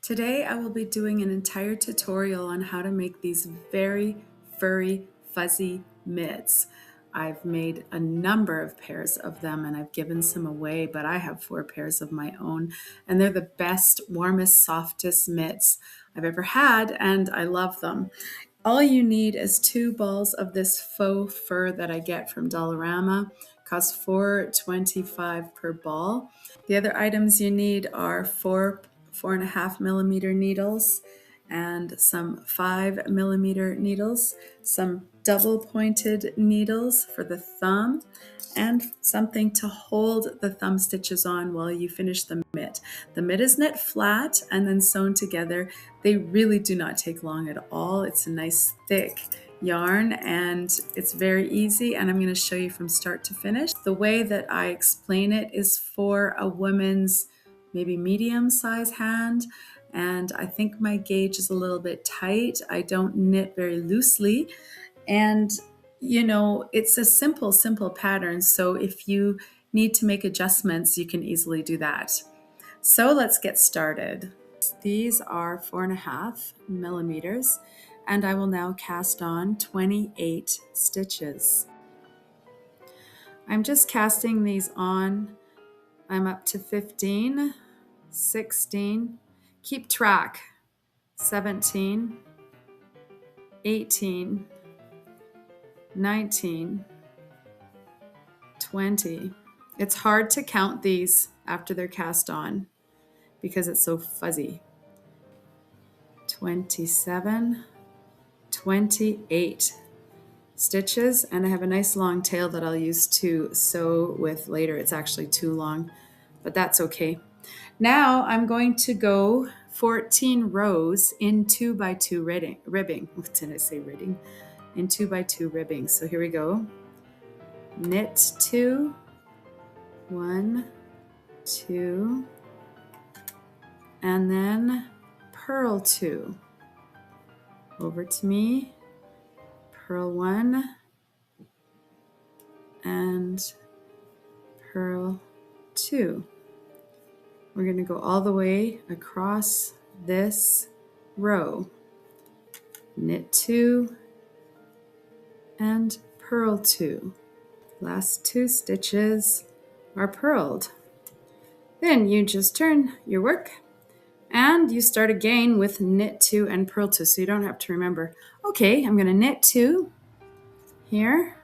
Today I will be doing an entire tutorial on how to make these very furry, fuzzy mitts. I've made a number of pairs of them and I've given some away, but I have 4 pairs of my own, and they're the best, warmest, softest mitts I've ever had, and I love them. All you need is 2 balls of this faux fur that I get from Dollarama. It costs $4.25 per ball. The other items you need are 4.5 millimeter needles and some 5 millimeter needles, some double pointed needles for the thumb, and something to hold the thumb stitches on while you finish the mitt. The mitt is knit flat and then sewn together. They really do not take long at all. It's a nice thick yarn and it's very easy, and I'm going to show you from start to finish. The way that I explain it is for a woman's maybe medium size hand, and I think my gauge is a little bit tight. I don't knit very loosely, and it's a simple pattern, so if you need to make adjustments you can easily do that. So let's get started. These are 4.5 millimeters, and I will now cast on 28 stitches. I'm just casting these on. I'm up to 15, 16, keep track, 17, 18, 19, 20. It's hard to count these after they're cast on because it's so fuzzy. 27, 28 stitches, and I have a nice long tail that I'll use to sew with later. It's actually too long, but that's okay. Now I'm going to go 14 rows in 2x2 ribbing. What did I say, ribbing? In 2x2 ribbing. So here we go. Knit 2, 1, 2, and then purl 2. Over to me, purl 1, and purl 2. We're going to go all the way across this row. Knit 2 and purl 2. Last 2 stitches are purled. Then you just turn your work and you start again with knit 2 and purl 2, so you don't have to remember, okay, I'm going to knit 2 here.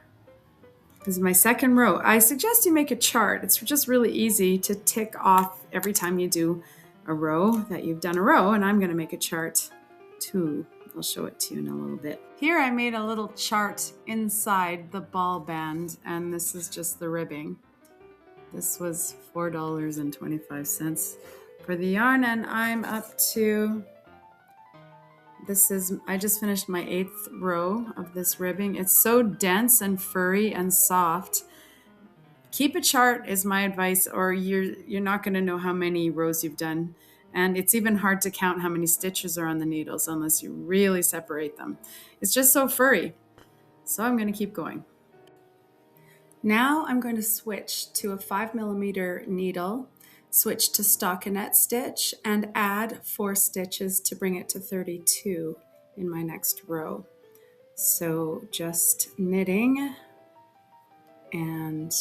This is my second row. I suggest you make a chart. It's just really easy to tick off every time you do a row that you've done a row, and I'm going to make a chart too. I'll show it to you in a little bit. Here I made a little chart inside the ball band, and this is just the ribbing. This was $4.25 for the yarn, and I'm up to, I just finished my 8th row of this ribbing. It's so dense and furry and soft. Keep a chart is my advice, or you're not going to know how many rows you've done. And it's even hard to count how many stitches are on the needles unless you really separate them. It's just so furry. So I'm going to keep going. Now I'm going to switch to a 5mm needle, switch to stockinette stitch, and add 4 stitches to bring it to 32 in my next row. So just knitting and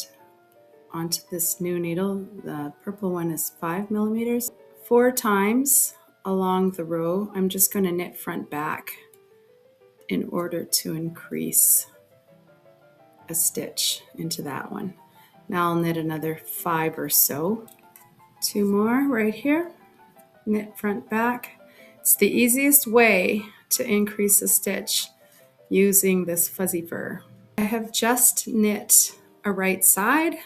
onto this new needle. The purple one is 5mm. 4 times along the row, I'm just going to knit front back in order to increase a stitch into that one. Now I'll knit another 5 or so. 2 more right here. Knit front back. It's the easiest way to increase a stitch using this fuzzy fur. I have just knit a right side.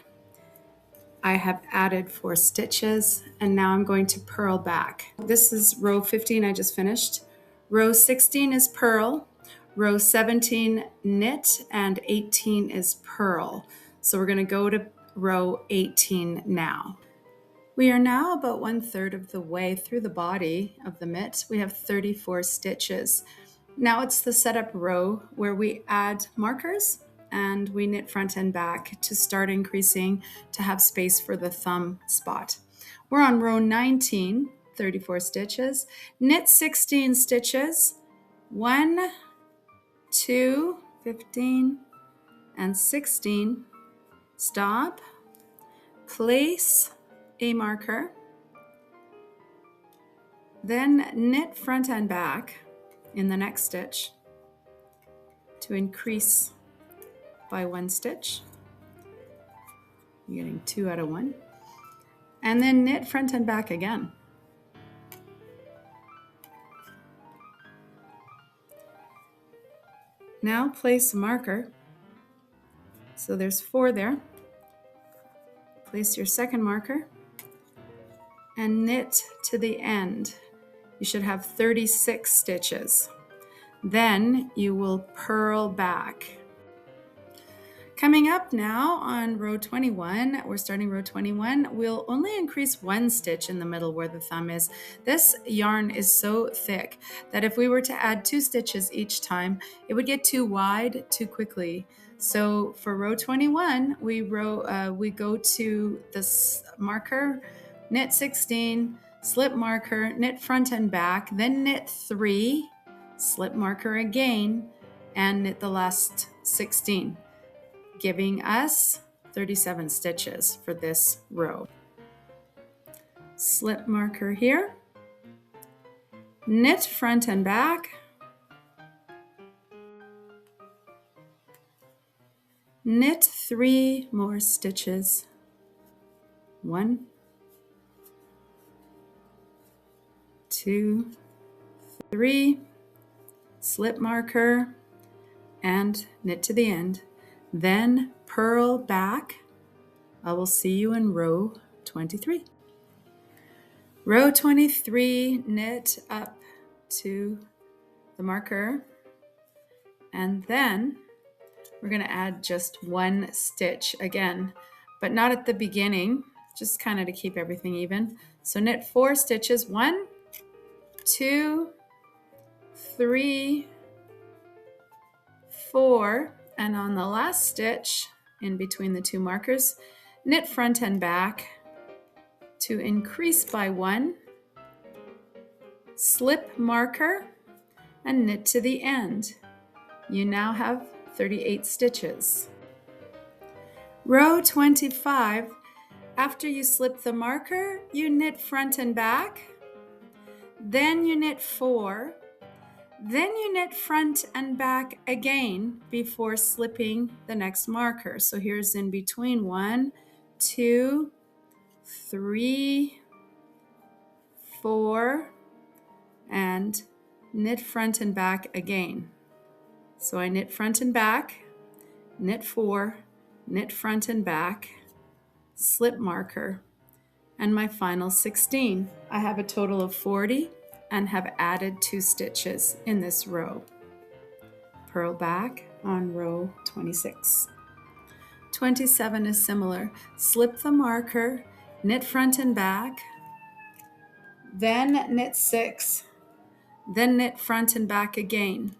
I have added 4 stitches, and now I'm going to purl back. This is row 15 I just finished. Row 16 is purl, row 17 knit, and 18 is purl. So we're going to go to row 18 now. We are now about 1/3 of the way through the body of the mitt. We have 34 stitches. Now it's the setup row where we add markers and we knit front and back to start increasing to have space for the thumb spot. We're on row 19 34 stitches, knit 16 stitches, 1, 2, 15, and 16, stop, place a marker, then knit front and back in the next stitch to increase by 1 stitch. You're getting 2 out of 1. And then knit front and back again. Now place a marker. So there's 4 there. Place your second marker and knit to the end. You should have 36 stitches. Then you will purl back. Coming up now on row 21, we're starting row 21, we'll only increase 1 stitch in the middle where the thumb is. This yarn is so thick that if we were to add 2 stitches each time, it would get too wide too quickly. So for row 21, we go to this marker, knit 16, slip marker, knit front and back, then knit 3, slip marker again, and knit the last 16. Giving us 37 stitches for this row. Slip marker here, knit front and back, knit 3 more stitches, 1, 2, 3, slip marker, and knit to the end. Then purl back. I will see you in row 23. Row 23, knit up to the marker, and then we're going to add just 1 stitch again, but not at the beginning, just kind of to keep everything even. So knit 4 stitches, 1, 2, 3, 4, and on the last stitch in between the 2 markers, knit front and back to increase by 1, slip marker, and knit to the end. You now have 38 stitches. Row 25, after you slip the marker, you knit front and back, then you knit 4, then you knit front and back again before slipping the next marker. So here's in between 1, 2, 3, 4, and knit front and back again. So I knit front and back, knit 4, knit front and back, slip marker, and my final 16. I have a total of 40 and have added 2 stitches in this row. Purl back on row 26. 27 is similar. Slip the marker, knit front and back, then knit 6, then knit front and back again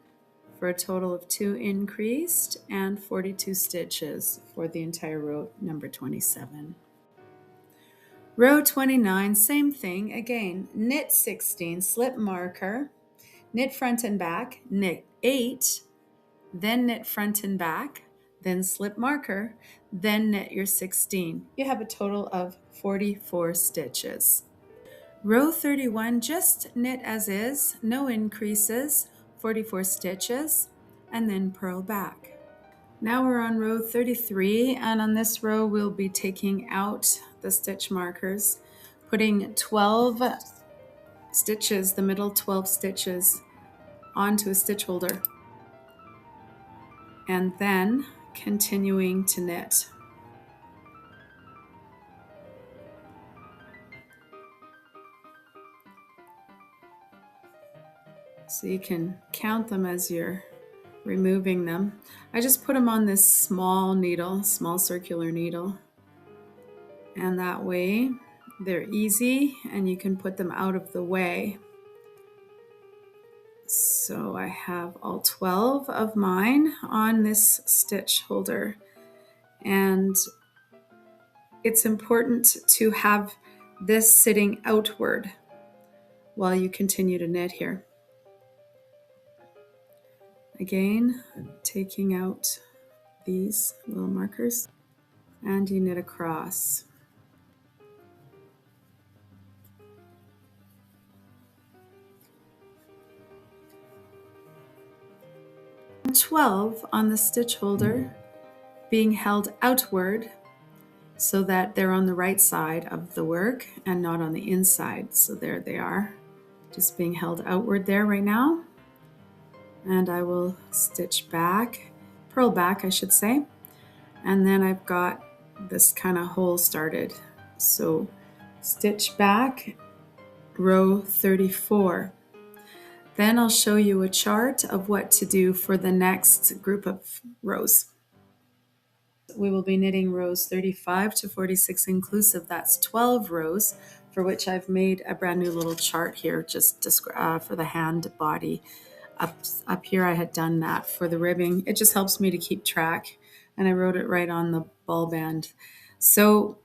for a total of 2 increased and 42 stitches for the entire row number 27. Row 29, same thing again. Knit 16, slip marker, knit front and back, knit 8, then knit front and back, then slip marker, then knit your 16. You have a total of 44 stitches. Row 31, just knit as is, no increases, 44 stitches, and then purl back. Now we're on row 33, and on this row we'll be taking out the stitch markers, putting 12 stitches, the middle 12 stitches, onto a stitch holder, and then continuing to knit. So you can count them as you're removing them. I just put them on this small needle, small circular needle, and that way they're easy and you can put them out of the way. So I have all 12 of mine on this stitch holder, and it's important to have this sitting outward while you continue to knit here. Again, taking out these little markers, and you knit across. 12 on the stitch holder being held outward so that they're on the right side of the work and not on the inside. So there they are, just being held outward there right now. And I will stitch back, purl back I should say, and then I've got this kind of hole started. So stitch back, row 34. Then I'll show you a chart of what to do for the next group of rows. We will be knitting rows 35 to 46 inclusive. That's 12 rows, for which I've made a brand new little chart here just for the hand body. Up here I had done that for the ribbing. It just helps me to keep track, and I wrote it right on the ball band. So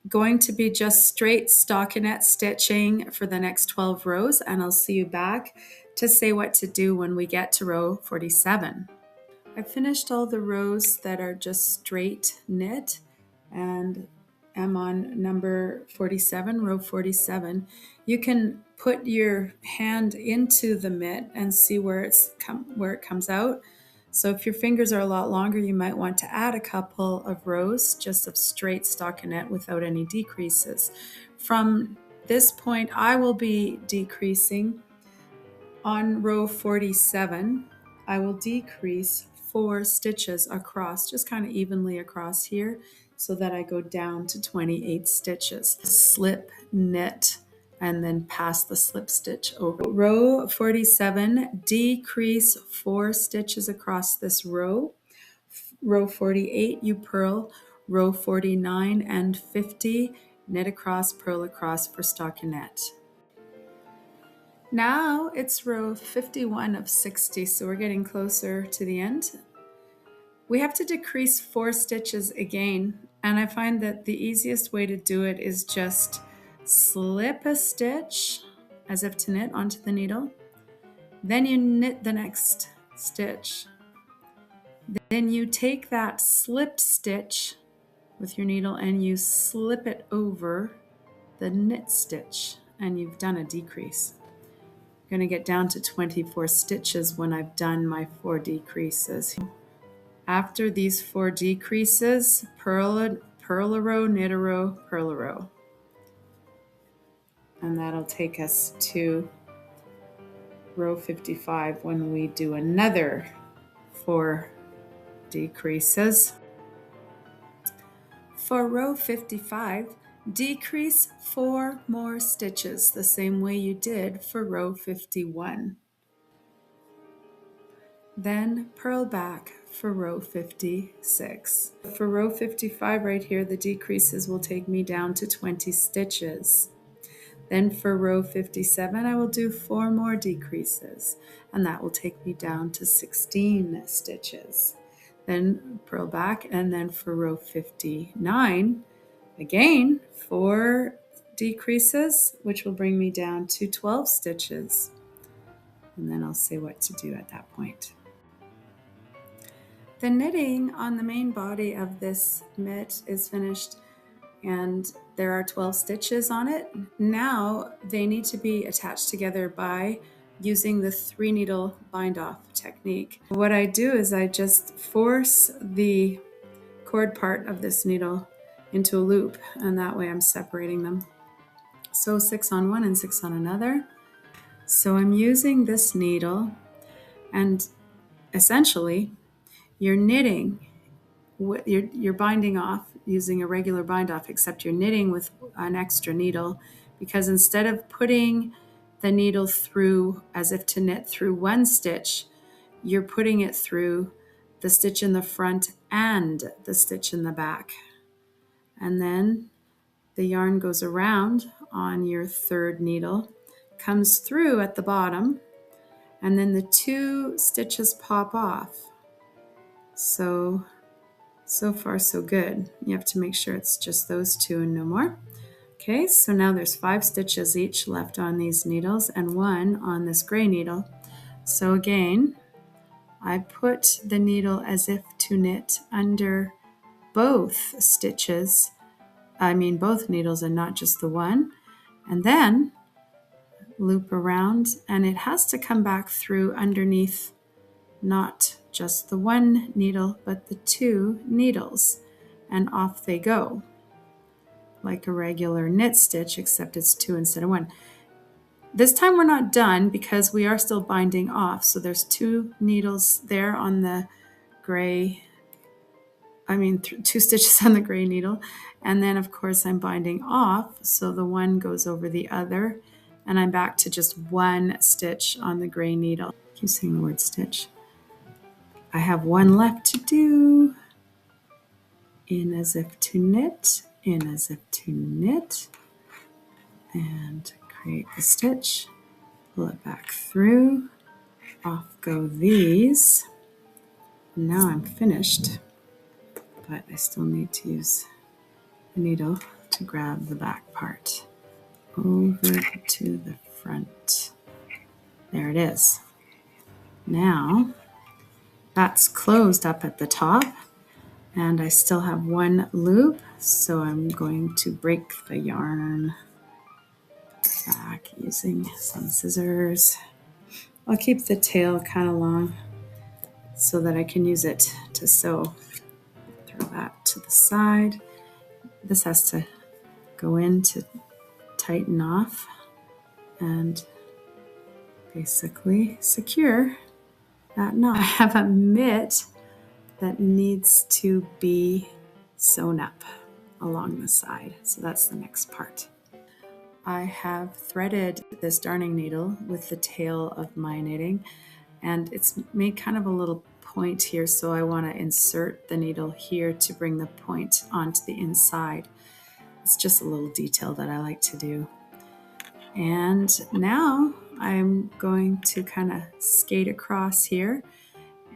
going to be just straight stockinette stitching for the next 12 rows, and I'll see you back to say what to do when we get to row 47. I finished all the rows that are just straight knit, and I'm on number 47, row 47. You can put your hand into the mitt and see where it comes out. So if your fingers are a lot longer, you might want to add a couple of rows just of straight stockinette without any decreases. From this point, I will be decreasing. On row 47, I will decrease 4 stitches across, just kind of evenly across here, so that I go down to 28 stitches. Slip, knit, and then pass the slip stitch over. Row 47, decrease 4 stitches across this row. Row 48, you purl. Row 49 and 50, knit across, purl across for stockinette. Now it's row 51 of 60, so we're getting closer to the end. We have to decrease 4 stitches again, and I find that the easiest way to do it is just slip a stitch as if to knit onto the needle. Then you knit the next stitch. Then you take that slipped stitch with your needle and you slip it over the knit stitch, and you've done a decrease. I'm going to get down to 24 stitches when I've done my 4 decreases. After these 4 decreases, purl a row, knit a row, purl a row. And that'll take us to row 55 when we do another 4 decreases. For row 55, decrease 4 more stitches the same way you did for row 51. Then purl back for row 56. For row 55 right here, the decreases will take me down to 20 stitches. Then for row 57, I will do 4 more decreases, and that will take me down to 16 stitches. Then purl back, and then for row 59, again, 4 decreases, which will bring me down to 12 stitches. And then I'll say what to do at that point. The knitting on the main body of this mitt is finished, and there are 12 stitches on it. Now they need to be attached together by using the 3 needle bind off technique. What I do is I just force the cord part of this needle into a loop, and that way I'm separating them. So 6 on one and 6 on another. So I'm using this needle, and essentially you're knitting, you're binding off using a regular bind off, except you're knitting with an extra needle, because instead of putting the needle through as if to knit through one stitch, you're putting it through the stitch in the front and the stitch in the back. And then the yarn goes around on your 3rd needle, comes through at the bottom, and then the 2 stitches pop off. So far so good. You have to make sure it's just those 2 and no more. Okay, so now there's 5 stitches each left on these needles and 1 on this gray needle. So again, I put the needle as if to knit under both stitches, both needles and not just the one, and then loop around, and it has to come back through underneath not just the one needle, but the 2 needles, and off they go, like a regular knit stitch, except it's 2 instead of 1. This time we're not done because we are still binding off. So there's 2 needles there on the gray, 2 stitches on the gray needle. And then of course I'm binding off. So the one goes over the other and I'm back to just 1 stitch on the gray needle. I keep saying the word stitch. I have 1 left to do. In as if to knit, in as if to knit, and create the stitch, pull it back through, off go these. Now I'm finished, but I still need to use the needle to grab the back part over to the front. There it is. Now that's closed up at the top and I still have 1 loop, so I'm going to break the yarn back using some scissors. I'll keep the tail kind of long so that I can use it to sew. Throw that to the side. This has to go in to tighten off and basically secure that knot. I have a mitt that needs to be sewn up along the side, so that's the next part. I have threaded this darning needle with the tail of my knitting, and it's made kind of a little point here, so I want to insert the needle here to bring the point onto the inside. It's just a little detail that I like to do. And now I'm going to kind of skate across here,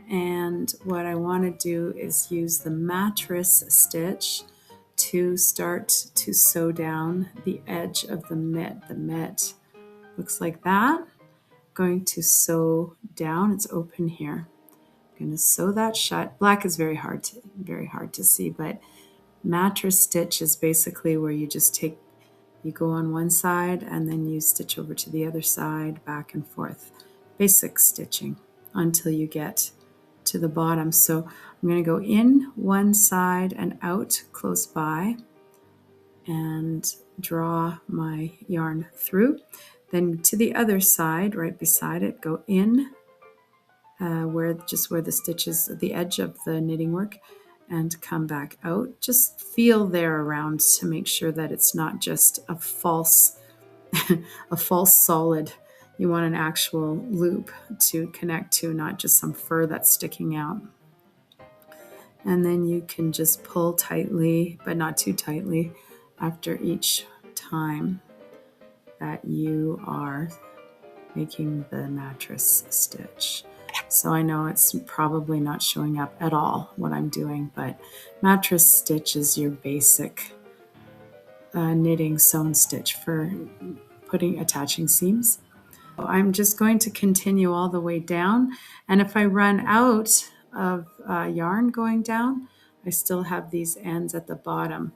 and what I want to do is use the mattress stitch to start to sew down the edge of the mitt. The mitt looks like that. I'm going to sew down. It's open here. I'm going to sew that shut. Black is very hard to see, but mattress stitch is basically where you just you go on one side and then you stitch over to the other side, back and forth. Basic stitching until you get to the bottom. So I'm going to go in one side and out close by and draw my yarn through. Then to the other side, right beside it, go in where the stitches, the edge of the knitting work, and come back out. Just feel there around to make sure that it's not just a false a false solid. You want an actual loop to connect to, not just some fur that's sticking out. And then you can just pull tightly, but not too tightly, after each time that you are making the mattress stitch. So I know it's probably not showing up at all what I'm doing, but mattress stitch is your basic knitting sewn stitch for attaching seams. I'm just going to continue all the way down, and if I run out of yarn going down, I still have these ends at the bottom.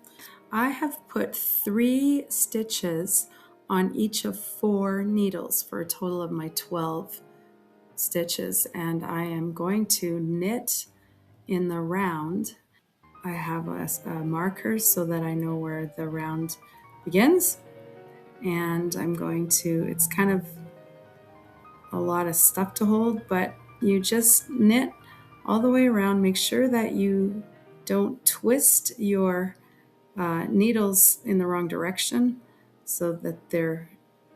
I have put 3 stitches on each of 4 needles for a total of my 12 stitches, and I am going to knit in the round. I have a marker so that I know where the round begins, and I'm going to, it's kind of a lot of stuff to hold, but you just knit all the way around. Make sure that you don't twist your needles in the wrong direction so that they're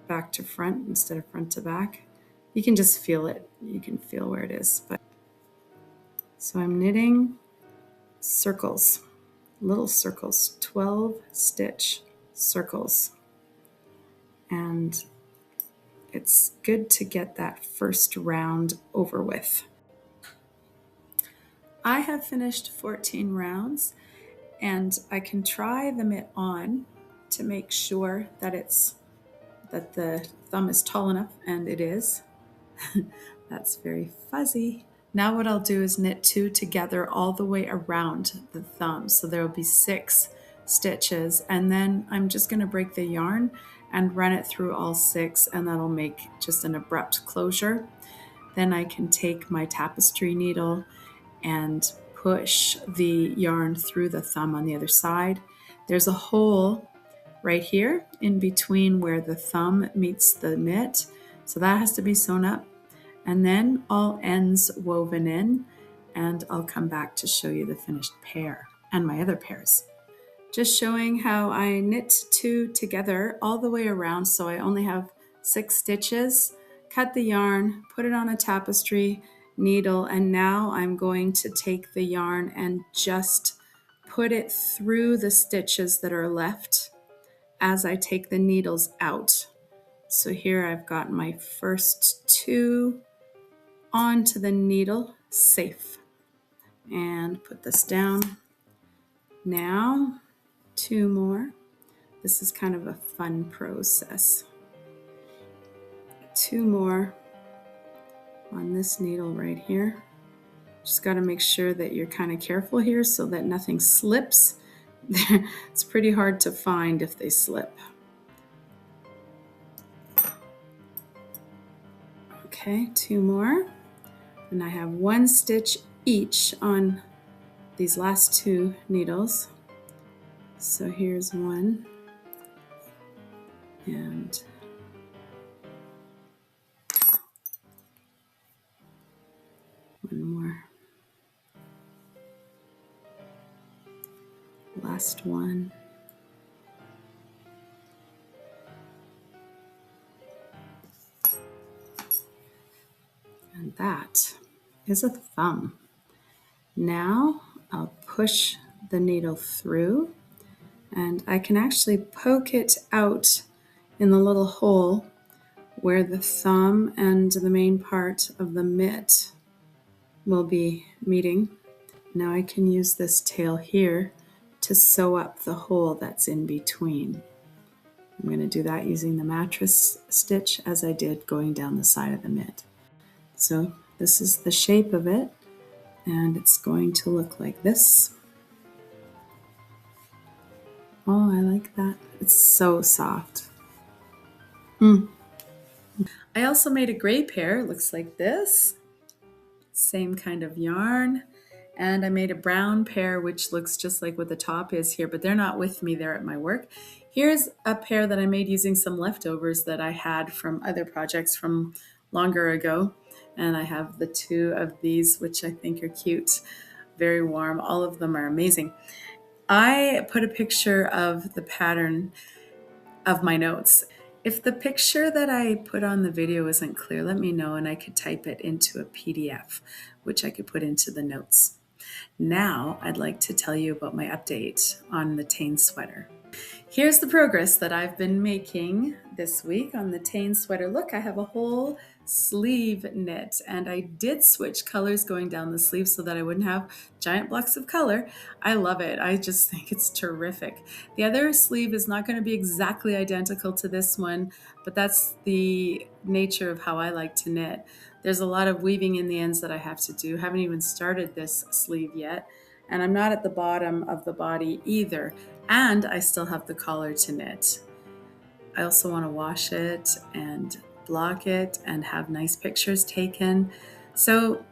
back to front instead of front to back. You can just feel it. You can feel where it is. So I'm knitting circles, little circles, 12 stitch circles. And it's good to get that first round over with. I have finished 14 rounds, and I can try the mitt on to make sure that the thumb is tall enough, and it is. That's very fuzzy. Now what I'll do is knit 2 together all the way around the thumb. So there will be 6 stitches, and then I'm just going to break the yarn and run it through all 6, and that'll make just an abrupt closure. Then I can take my tapestry needle and push the yarn through the thumb on the other side. There's a hole right here in between where the thumb meets the mitt, so that has to be sewn up, and then all ends woven in, and I'll come back to show you the finished pair and my other pairs. Just showing how I knit 2 together all the way around, so I only have 6 stitches. Cut the yarn, put it on a tapestry needle, and now I'm going to take the yarn and just put it through the stitches that are left as I take the needles out. So here I've got my first 2 onto the needle, safe, and put this down. Now 2 more. This is kind of a fun process. 2 more on this needle right here. Just got to make sure that you're kind of careful here so that nothing slips. It's pretty hard to find if they slip. Okay, 2 more. And I have 1 stitch each on these last 2 needles. So here's 1, and one more. Last one. And that is a thumb. Now I'll push the needle through, and I can actually poke it out in the little hole where the thumb and the main part of the mitt will be meeting. Now I can use this tail here to sew up the hole that's in between. I'm going to do that using the mattress stitch as I did going down the side of the mitt. So this is the shape of it, and it's going to look like this. Oh, I like that. It's so soft. I also made a gray pair. It looks like this. Same kind of yarn. And I made a brown pair, which looks just like what the top is here, but they're not with me, they're at my work. Here's a pair that I made using some leftovers that I had from other projects from longer ago. And I have the 2 of these, which I think are cute, very warm. All of them are amazing. I put a picture of the pattern of my notes. If the picture that I put on the video isn't clear, let me know and I could type it into a PDF, which I could put into the notes. Now I'd like to tell you about my update on the Tain sweater. Here's the progress that I've been making this week on the Tain sweater. Look, I have a whole sleeve knit, and I did switch colors going down the sleeve so that I wouldn't have giant blocks of color. I love it. I just think it's terrific. The other sleeve is not going to be exactly identical to this one, but that's the nature of how I like to knit. There's a lot of weaving in the ends that I have to do. Haven't even started this sleeve yet, and I'm not at the bottom of the body either. And I still have the collar to knit. I also want to wash it and block it and have nice pictures taken. So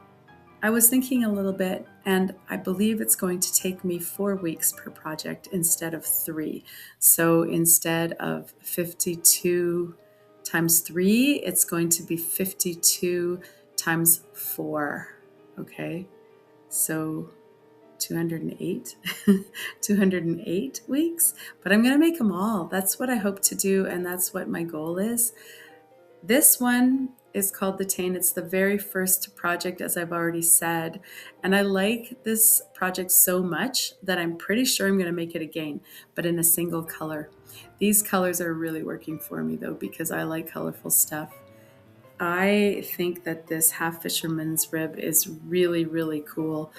I was thinking a little bit, and I believe it's going to take me 4 weeks per project instead of 3. So instead of 52 times 3, it's going to be 52 times 4. Okay, so 208 208 weeks, but I'm going to make them all. That's what I hope to do, and that's what my goal is. This one is called the Tain. It's the very first project, as I've already said, and I like this project so much that I'm pretty sure I'm going to make it again, but in a single color. These colors are really working for me though, because I like colorful stuff. I think that this half fisherman's rib is really, really cool.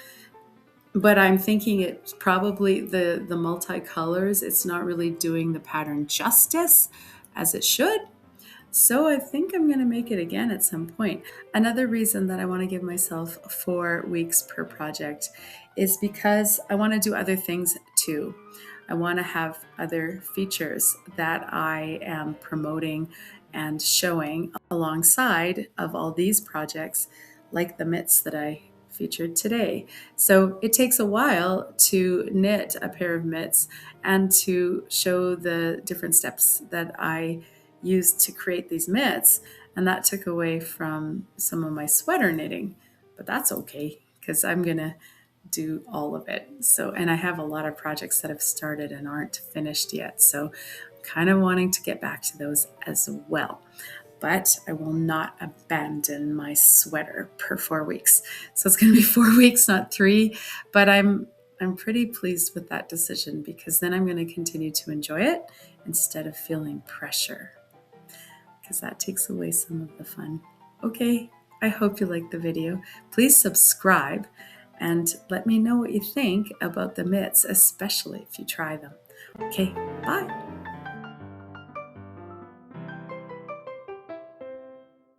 but I'm thinking it's probably the multicolors. It's not really doing the pattern justice as it should. So I think I'm going to make it again at some point. Another reason that I want to give myself 4 weeks per project is because I want to do other things too. I want to have other features that I am promoting and showing alongside of all these projects, like the mitts that I featured today. So it takes a while to knit a pair of mitts and to show the different steps that I used to create these mitts, and that took away from some of my sweater knitting, but that's okay because I'm gonna do all of it. So, and I have a lot of projects that have started and aren't finished yet, so I'm kind of wanting to get back to those as well. But I will not abandon my sweater per 4 weeks. So it's going to be 4 weeks, not 3. But I'm pretty pleased with that decision because then I'm going to continue to enjoy it instead of feeling pressure, because that takes away some of the fun. Okay, I hope you liked the video. Please subscribe and let me know what you think about the mitts, especially if you try them. Okay, bye.